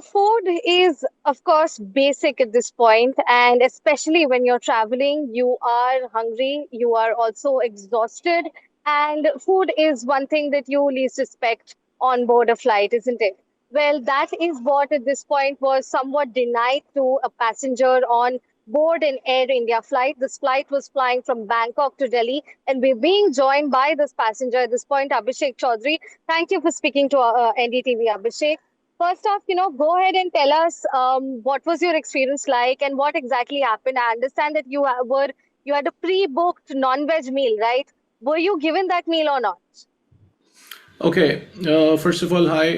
Food is, of course, basic at this point, and especially when you're traveling, you are hungry, you are also exhausted, and food is one thing that you least expect on board a flight, isn't it? Well, that is what at this point was somewhat denied to a passenger on board an Air India flight. This flight was flying from Bangkok to Delhi, and we're being joined by this passenger at this point, Abhishek Chaudhary. Thank you for speaking to NDTV, Abhishek. First off, go ahead and tell us what was your experience like and what exactly happened. I understand that you had a pre-booked non-veg meal, right? Were you given that meal or not? Okay, first of all, hi.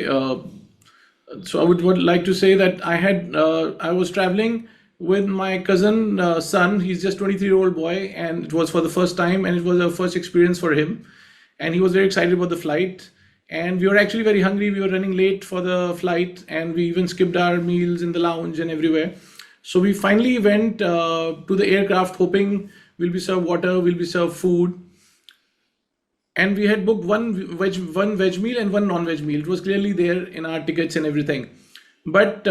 So I would like to say that I was traveling with my cousin son. He's just 23-year-old boy, and it was for the first time, and it was a first experience for him. And he was very excited about the flight. And we were actually very hungry. We were running late for the flight, and we even skipped our meals in the lounge and everywhere. So we finally went to the aircraft, hoping we'll be served water, we'll be served food, and we had booked one veg meal and one non-veg meal. It was clearly there in our tickets and everything. But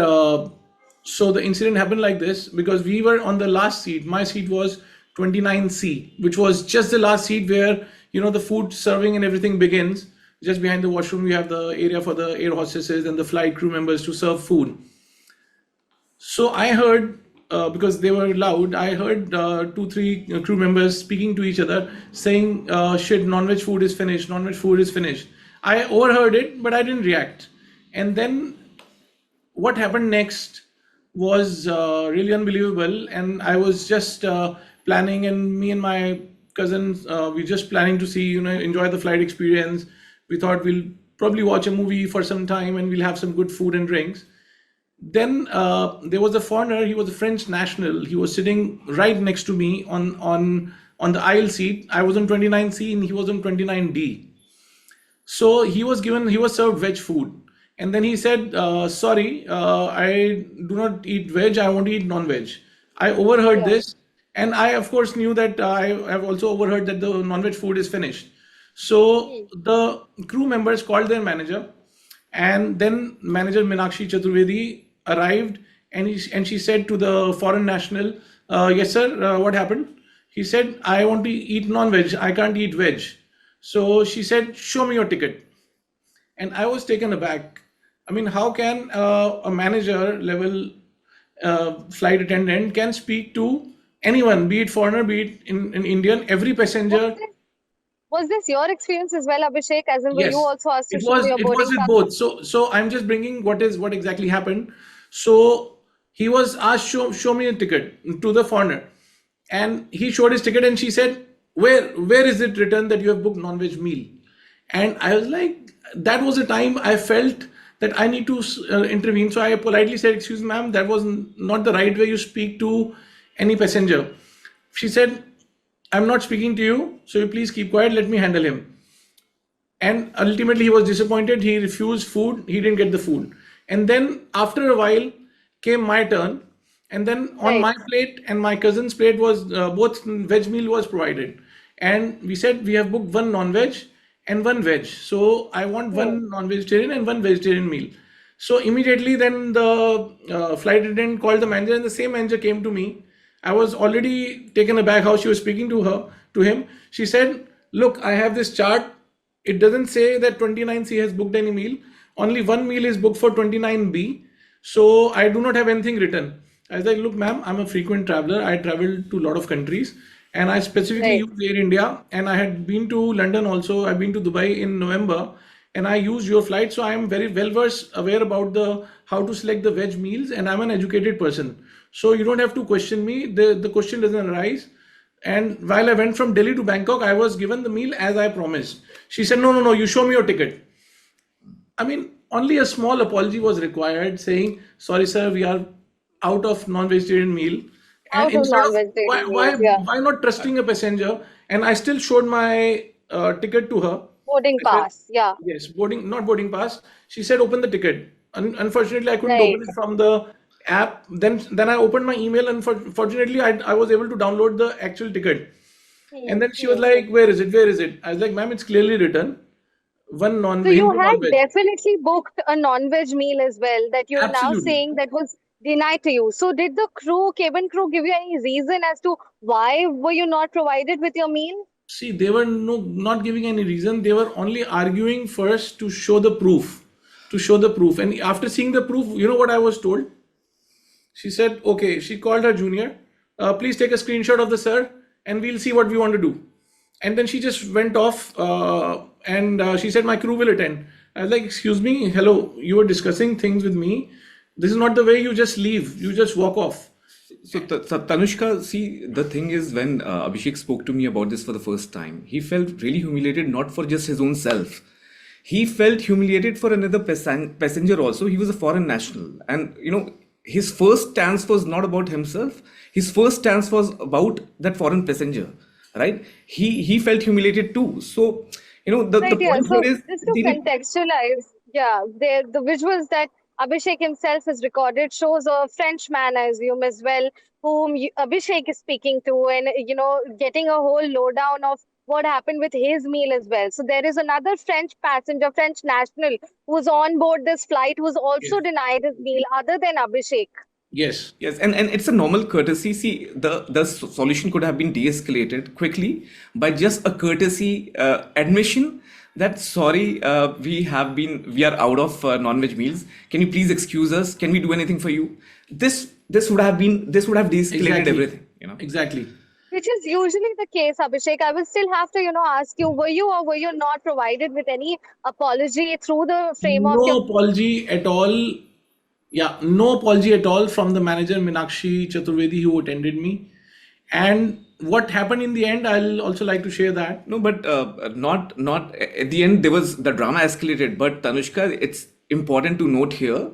so the incident happened like this because we were on the last seat. My seat was 29C, which was just the last seat where the food serving and everything begins. Just behind the washroom, we have the area for the air hostesses and the flight crew members to serve food. So I heard, because they were loud, I heard two, three crew members speaking to each other saying, shit, non-veg food is finished, non-veg food is finished. I overheard it, but I didn't react. And then what happened next was really unbelievable. And I was just planning, and me and my cousins, we just planning to see, enjoy the flight experience. We thought we'll probably watch a movie for some time and we'll have some good food and drinks. Then there was a foreigner. He was a French national. He was sitting right next to me on the aisle seat. I was on 29C and he was on 29D. So he was served veg food, and then he said, "Sorry, I do not eat veg. I want to eat non-veg." I overheard Yeah. this, and I of course knew that I have also overheard that the non-veg food is finished. So Hmm. the crew members called their manager, and then manager Meenakshi Chaturvedi arrived, and she said to the foreign national, "Yes, sir. What happened?" He said, "I want to eat non-veg. I can't eat veg." So she said, "Show me your ticket." And I was taken aback. I mean, how can a manager level flight attendant can speak to anyone, be it foreigner, be it in Indian, every Was passenger? this was this your experience as well, Abhishek? As in, were you Yes, also asked to it show was your it was boarding with pass? both. So I'm just bringing what exactly happened. So he was asked, show me a ticket to the foreigner, and he showed his ticket, and she said, where is it written that you have booked non-veg meal? And I was like, that was a time I felt that I need to intervene. So I politely said, "Excuse me, ma'am, that was not the right way you speak to any passenger." She said, "I'm not speaking to you, so you please keep quiet. Let me handle him." And ultimately he was disappointed. He refused food. He didn't get the food. And then after a while came my turn, and then on Right. my plate and my cousin's plate was both veg meal was provided, and we said we have booked one non-veg and one veg, so I want Hmm. one non-vegetarian and one vegetarian meal. So immediately then the flight attendant called the manager, and the same manager came to me. I was already taken aback how she was speaking to him. She said, "Look, I have this chart. It doesn't say that 29C has booked any meal. Only one meal is booked for 29B. So I do not have anything written." I was like, "Look, ma'am, I'm a frequent traveler. I travel to a lot of countries, and I specifically Right. use Air India. And I had been to London also. I've been to Dubai in November, and I used your flight. So I am very well versed, aware about the how to select the veg meals, and I'm an educated person. So you don't have to question me. The question doesn't arise." And while I went from Delhi to Bangkok, I was given the meal as I promised. She said, "No, no, no, you show me your ticket." I mean, only a small apology was required, saying, "Sorry, sir, we are out of non-vegetarian meal." And Out of instead of non-vegetarian meals, yeah. why not trusting a passenger? And I still showed my ticket to her. Boarding I said, pass, yeah. "Yes, not boarding pass." She said, "Open the ticket." Unfortunately, I couldn't Right. open it from the app. Then I opened my email, and fortunately, I was able to download the actual ticket. Hmm. And then she was Hmm. like, "Where is it? Where is it?" I was like, "Ma'am, it's clearly written. one So non you Hindu had non-veg. definitely booked a non-veg meal as well that you're now Absolutely. saying that was denied to you. So did the crew, cabin crew, give you any reason as to why were you not provided with your meal? See, they were not giving any reason. They were only arguing first to show the proof, to show the proof. And after seeing the proof, you know what I was told? She said, okay, she called her junior, please take a screenshot of the sir and we'll see what we want to do. And then she just went off and she said, my crew will attend. I was like, excuse me, hello, you were discussing things with me. This is not the way you just leave, you just walk off. So, Tanushka, see, the thing is, when Abhishek spoke to me about this for the first time, he felt really humiliated, not for just his own self. He felt humiliated for another passenger also. He was a foreign national. And, his first stance was not about himself. His first stance was about that foreign passenger, right? He felt humiliated too. So, the Right, yeah. point here So is just to they need. contextualize, yeah, the visuals that Abhishek himself has recorded shows a French man, I assume, as well, whom Abhishek is speaking to, and getting a whole lowdown of what happened with his meal as well. So there is another French passenger, French national, who's on board this flight, who's Yes. also denied his meal, other than Abhishek. Yes. Yes, and it's a normal courtesy. See, the solution could have been de-escalated quickly by just a courtesy admission that sorry, we are out of non-veg meals. Can you please excuse us? Can we do anything for you? This would have de-escalated Exactly. everything. Exactly. Which is usually the case, Abhishek. I will still have to, ask you, were you or were you not provided with any apology through the frame of your No apology at all. Yeah, no apology at all from the manager Minakshi Chaturvedi who attended me. And what happened in the end, I'll also like to share that. No, but not at the end. There was the drama escalated. But Tanushka, it's important to note here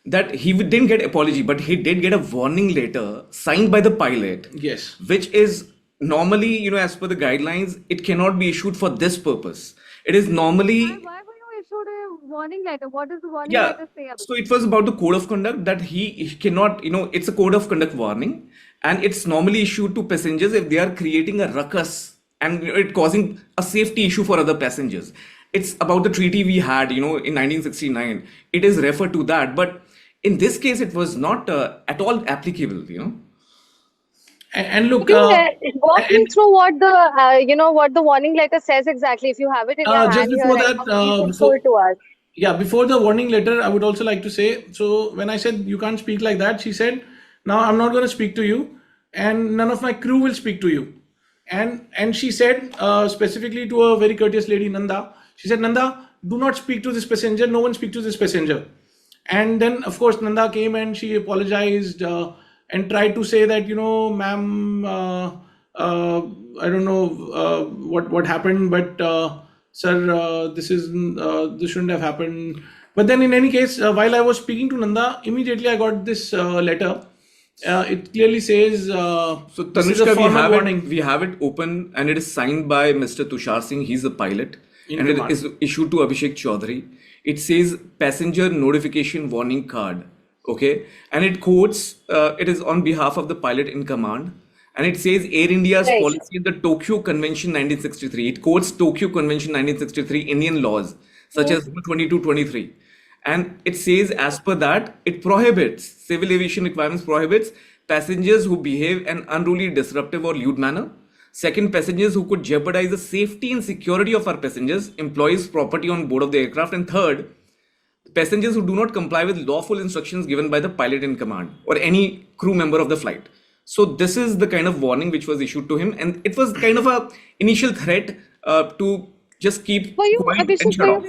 that he didn't get apology, but he did get a warning letter signed by the pilot, Yes. which is normally, as per the guidelines, it cannot be issued for this purpose. It is normally. Why were you issued a warning letter? What does the warning Yeah, letter say, so Abhishek? it was about the code of conduct that he cannot, it's a code of conduct warning, and it's normally issued to passengers if they are creating a ruckus and it causing a safety issue for other passengers. It's about the treaty we had, in 1969. It is referred to that, but in this case, it was not at all applicable. And look, Could you walk me and through what the what the warning letter says exactly? If you have it in your just hand here, before right that, now, please do show it to us. before the warning letter, I would also like to say, so when I said you can't speak like that, she said, now I'm not going to speak to you, and none of my crew will speak to you. And she said specifically to a very courteous lady, Nanda, she said, Nanda, do not speak to this passenger. No one speak to this passenger. And then, of course, Nanda came and she apologized and tried to say that, ma'am, uh, I don't know what happened, but sir, this shouldn't have happened. But then, in any case, while I was speaking to Nanda, immediately I got this letter. It clearly says So this is a Tanushka, formal warning we have it open, and it is signed by Mr. Tushar Singh. He's the pilot, in and it command. is issued to Abhishek Chaudhary. It says passenger notification warning card. Okay, and it quotes. It is on behalf of the pilot in command, and it says Air India's Right. policy in the Tokyo Convention 1963. It quotes Tokyo Convention 1963 Indian laws such as Rule 2223. And it says, as per that, it prohibits, civil aviation requirements prohibits passengers who behave an unruly, disruptive, or lewd manner. Second, passengers who could jeopardize the safety and security of our passengers, employees, property on board of the aircraft. And third, passengers who do not comply with lawful instructions given by the pilot in command or any crew member of the flight. So this is the kind of warning which was issued to him, and it was kind of a initial threat to just keep Were you, quiet and Abhishek, shut off.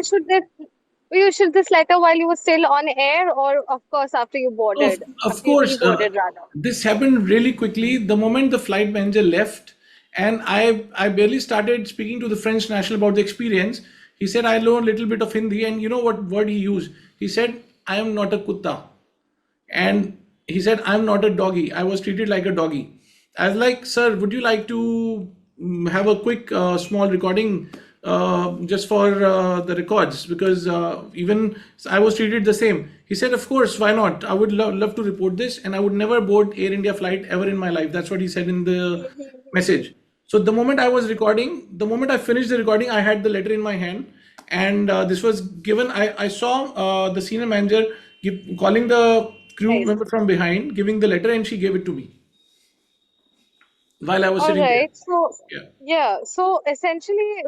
were you issued this letter while you were still on air, or of course after you Of, boarded, of after you course, deboarded rather? this happened really quickly. The moment the flight manager left, and I barely started speaking to the French national about the experience. He said, I know a little bit of Hindi, and you know what word he used? He said, I am not a kutta. And he said, I'm not a doggy. I was treated like a doggy. I was like, sir, would you like to have a quick small recording just for the records? Because even I was treated the same. He said, of course, why not? I would love to report this, and I would never board Air India flight ever in my life. That's what he said in the message. So the moment I was recording, the moment I finished the recording, I had the letter in my hand, and this was given. I saw the senior manager calling the crew Right. member from behind, giving the letter, and she gave it to me while I was All sitting there. right. So, Yeah, yeah. So essentially,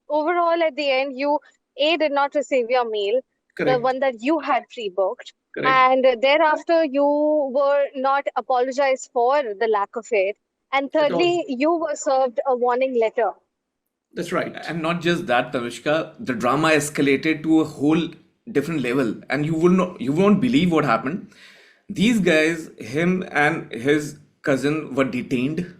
overall at the end, you A, did not receive your meal, the correct, one that you had pre-booked, correct. and thereafter you were not apologized for the lack of it. And At all. thirdly, you were served a warning letter. That's right. And not just that, Tanushka, the drama escalated to a whole different level, and you won't believe what happened. These guys, him and his cousin, were detained.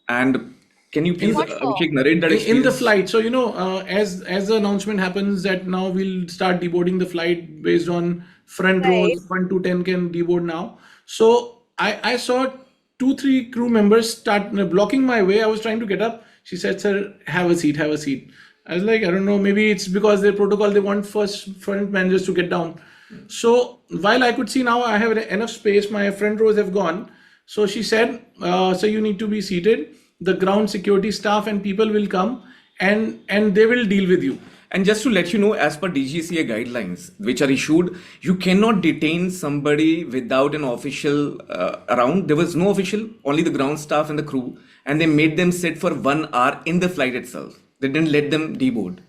And can you In please, the What for? Abhishek, narrate that in the experience? flight, so as the announcement happens that now we'll start deboarding the flight based on front Right. rows 1 to 10 can deboard now. So I saw 2 3 crew members start blocking my way. I was trying to get up. She said, sir, have a seat, have a seat. I was like, I don't know, maybe it's because their protocol, they want first front managers to get down. So while I could see now I have enough space, my front rows have gone. So she said, so you need to be seated. The ground security staff and people will come, and they will deal with you. And just to let you know, as per DGCA guidelines, which are issued, you cannot detain somebody without an official around. There was no official, only the ground staff and the crew, and they made them sit for 1 hour in the flight itself. They didn't let them deboard.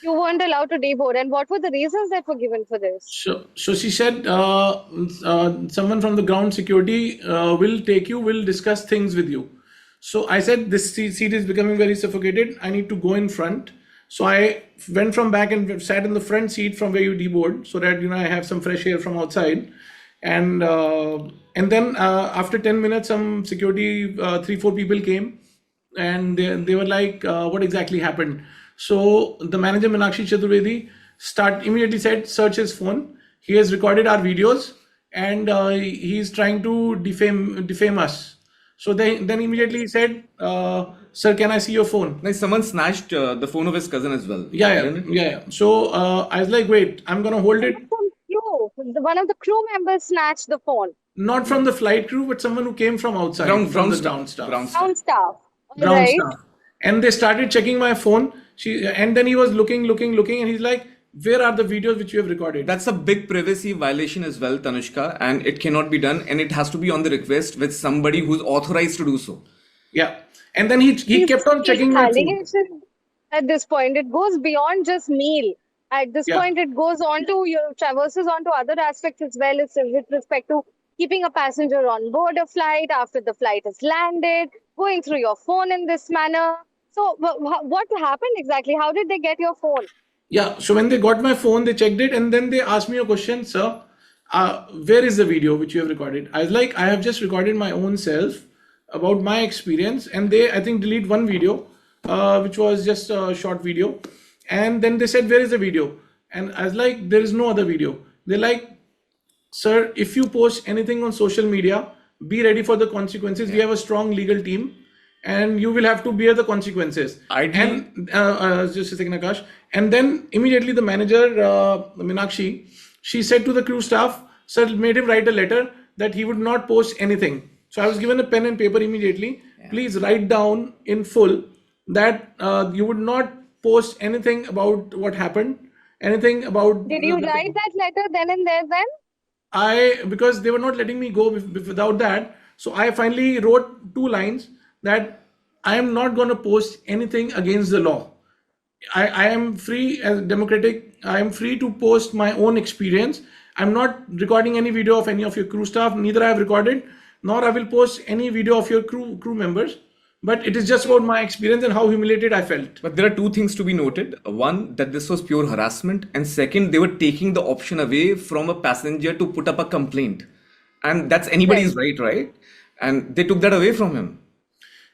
You weren't allowed to deboard. And what were the reasons that were given for this? So she said, someone from the ground security will take you, will discuss things with you. So I said, this seat is becoming very suffocated. I need to go in front. So I went from back and sat in the front seat from where you deboard, so that I have some fresh air from outside. And then after 10 minutes, some security 3 4 people came, and they were like, what exactly happened? So the manager Meenakshi Chaturvedi immediately said, search his phone. He has recorded our videos, and he's trying to defame us. So then immediately he said, sir, can I see your phone? Like someone snatched the phone of his cousin as well, Yeah, yeah, didn't it? yeah, yeah. So I was like, wait, I'm gonna hold it. Someone from one of the crew members snatched the phone. Not from the flight crew, but someone who came from outside, from Ground the staff. ground Ground staff. staff. Ground staff. All Ground right. staff. And they started checking my phone. And then he was looking, and he's like, where are the videos which you have recorded? That's a big privacy violation as well, Tanushka, and it cannot be done, and it has to be on the request with somebody who's authorized to do so. Yeah. And then he kept on These checking my phone. allegations at this point, it goes beyond just meal. At this Yeah. point, it goes on to traverses onto other aspects as well. It's with respect to keeping a passenger on board a flight after the flight has landed, going through your phone in this manner. So, what happened exactly? How did they get your phone? Yeah, so when they got my phone, they checked it, and then they asked me a question, sir, where is the video which you have recorded? I was like, I have just recorded my own self about my experience, and they, I think, delete one video, which was just a short video, and then they said, where is the video? And I was like, there is no other video. They're like, sir, if you post anything on social media, be ready for the consequences. We have a strong legal team, and you will have to bear the consequences. Ideally, And just a second, Akash. And then immediately the manager, Meenakshi, she said to the crew staff, sir, made him write a letter that he would not post anything. So I was given a pen and paper immediately. Please write down in full that you would not post anything about what happened, anything about Did you the write thing. that letter then and there then? Because they were not letting me go without that. So I finally wrote 2 lines that I am not going to post anything against the law. I am free as democratic. I am free to post my own experience. I'm not recording any video of any of your crew staff. Neither I have recorded, nor I will post any video of your crew members. But it is just about my experience and how humiliated I felt. but there are two things to be noted. One, that this was pure harassment, and second, they were taking the option away from a passenger to put up a complaint, and that's Right. anybody's right? And they took that away from him.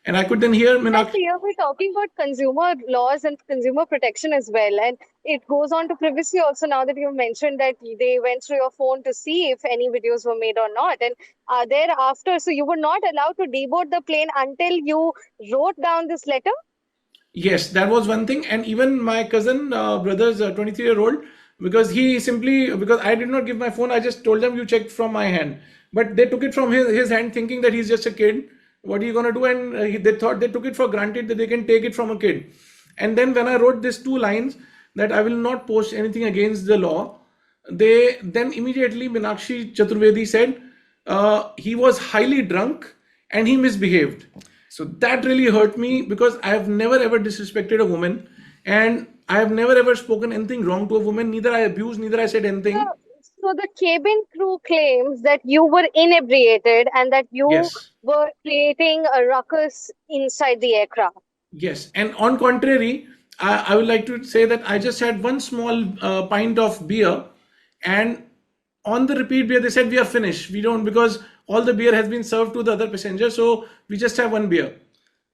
And I could then hear Exactly. Meenakshi. Here we're talking about consumer laws and consumer protection as well. And it goes on to privacy also now that you've mentioned that they went through your phone to see if any videos were made or not. And thereafter, so you were not allowed to deboard the plane until you wrote down this letter? Yes, that was one thing. And even my cousin, brother's 23-year-old, because I did not give my phone, I just told them you checked from my hand. But they took it from his hand thinking that he's just a kid. What are you going to do? And they thought they took it for granted that they can take it from a kid. And then when I wrote these 2 lines, that I will not post anything against the law. They then immediately Minakshi Chaturvedi said he was highly drunk and he misbehaved. So that really hurt me because I have never ever disrespected a woman, and I have never ever spoken anything wrong to a woman. Neither I abused, neither I said anything. So, so the cabin crew claims that you were inebriated and that you Yes. were creating a ruckus inside the aircraft. Yes, and on contrary, I would like to say that I just had one small pint of beer, and on the repeat beer they said we are finished. We don't, because all the beer has been served to the other passenger, so we just have one beer,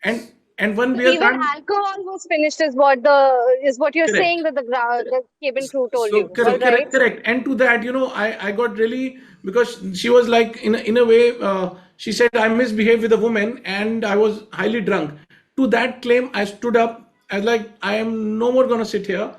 and one So beer even can't. alcohol was finished, is what you're saying Correct. that the cabin crew told So you. All correct, right. correct, correct. And to that, I got really, because she was like in a way, she said I misbehaved with a woman and I was highly drunk. To that claim, I stood up. I was like, I am no more gonna sit here.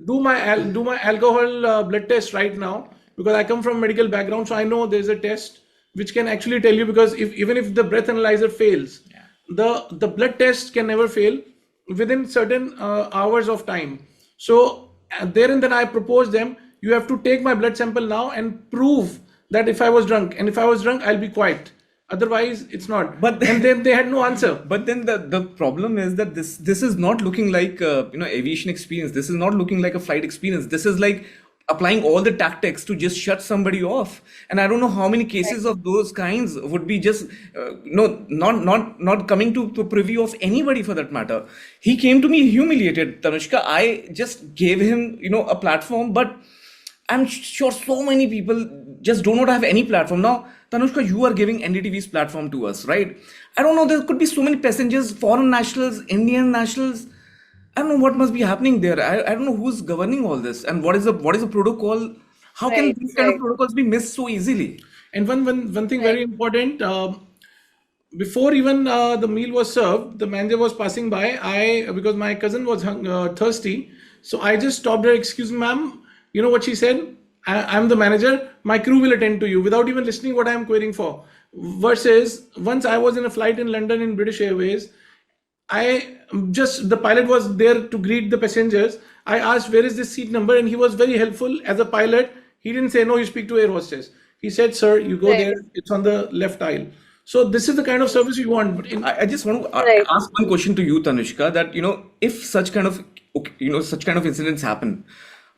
Do my alcohol blood test right now, because I come from medical background, so I know there's a test which can actually tell you, because if even if the breath analyzer fails, the blood test can never fail within certain hours of time. So there and then I proposed them, you have to take my blood sample now and prove that if I was drunk, and if I was drunk I'll be quiet, otherwise it's not. But And then they had no answer. but then the problem is that this is not looking like aviation experience. This is not looking like a flight experience. This is like applying all the tactics to just shut somebody off. And I don't know how many cases of those kinds would be just not coming to preview of anybody for that matter. He came to me humiliated, Tanushka. I just gave him a platform, but I'm sure so many people just do not have any platform. Now, Tanushka, you are giving NDTV's platform to us, right? I don't know, there could be so many passengers, foreign nationals, Indian nationals. I don't know what must be happening there. I don't know who's governing all this and what is the protocol. How can Right, these kind of right, protocols be missed so easily? And one thing very right. important, before even the meal was served, the manager was passing by. Because my cousin was thirsty, so I just stopped her. Excuse me, ma'am. You know what she said? I'm the manager. My crew will attend to you, without even listening what I am querying for. Versus once I was in a flight in London in British Airways, the pilot was there to greet the passengers. I asked where is this seat number, and he was very helpful as a pilot. He didn't say no, you speak to air hostess. He said, sir, you go Right, there, it's on the left aisle. So this is the kind of service we want. But I just want to right. ask one question to you, Tanushka, that if such kind of such kind of incidents happen,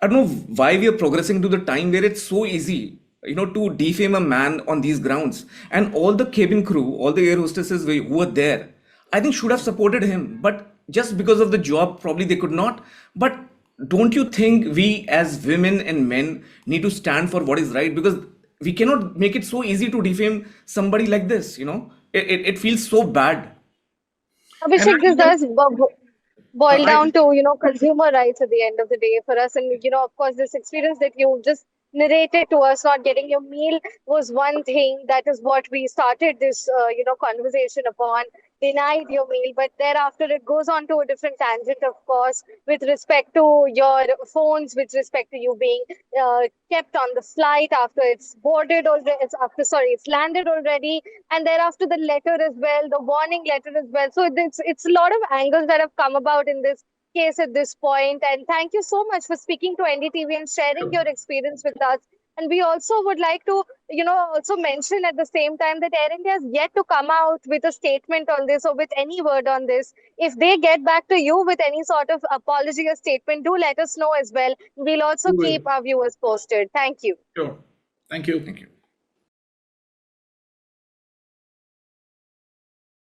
I don't know why we are progressing to the time where it's so easy, to defame a man on these grounds. And all the cabin crew, all the air hostesses who were there, I think should have supported him. But just because of the job, probably they could not. But don't you think we as women and men need to stand for what is right? Because we cannot make it so easy to defame somebody like this. It feels so bad. and I Abhishek, this even does boil I down to, consumer rights at the end of the day for us. And, of course, this experience that you just narrated to us, not getting your meal was one thing. That is what we started this, conversation upon. Denied your meal, but thereafter it goes on to a different tangent, of course, with respect to your phones, with respect to you being kept on the flight after it's boarded already, it's landed already, and thereafter the letter as well, the warning letter as well. So it's a lot of angles that have come about in this case at this point. And thank you so much for speaking to NDTV and sharing your experience with us. And we also would like to, also mention at the same time that Air India has yet to come out with a statement on this or with any word on this. If they get back to you with any sort of apology or statement, do let us know as well. We'll also will. keep our viewers posted. Thank you. Sure. Thank you. Thank you.